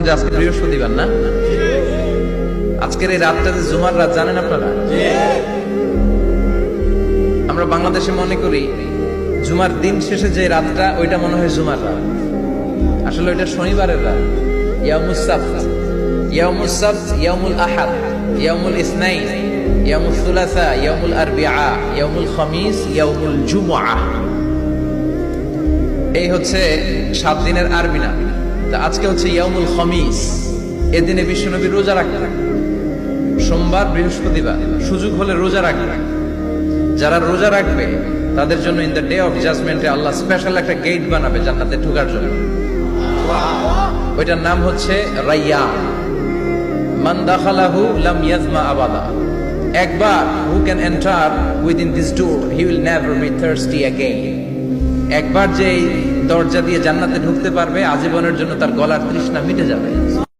আজকে বৃহস্পতিবার না, আজকের এই রাতটা যে জুমার রাত জানেন আপনারা? আমরা বাংলাদেশে মনে করি জুমার দিন শেষে যে রাতটা ওইটা মনে হয় জুমার রাত, আসলে ওইটা শনিবারের রাত। ইয়াউমুস সাবত, ইয়াউমুস সাবত, ইয়াউমুল আহাদ, ইয়াউমুল ইসনাইন, ইয়াউমুল সুলাসা, ইয়াউমুল আরবিআ, ইয়াউমুল খামিস, ইয়াউমুল জুমআ। এই হচ্ছে 7 দিনের আরবি নাম। আজকে হচ্ছে ইয়াউমুল খামিস। এদিনে বিশ্বনবী রোজা রাখবেন, সোমবার বৃহস্পতিবার, সুযোগ হলে রোজা রাখবেন। যারা রোজা রাখবে তাদের জন্য ইন দ্য ডে অফ জাজমেন্টে আল্লাহ স্পেশাল একটা গেট বানাবে জান্নাতে ঢোকার জন্য। ওইটার নাম হচ্ছে রাইয়ান। মান দাখালাহু লাম ইয়াজমা আবাদা। একবার who can enter within this door he will never be thirsty again. একবার যে দরজা দিয়ে জান্নাতে ঢুকতে পারবে আজীবনের জন্য তার গলার তৃষ্ণা মিটে যাবে।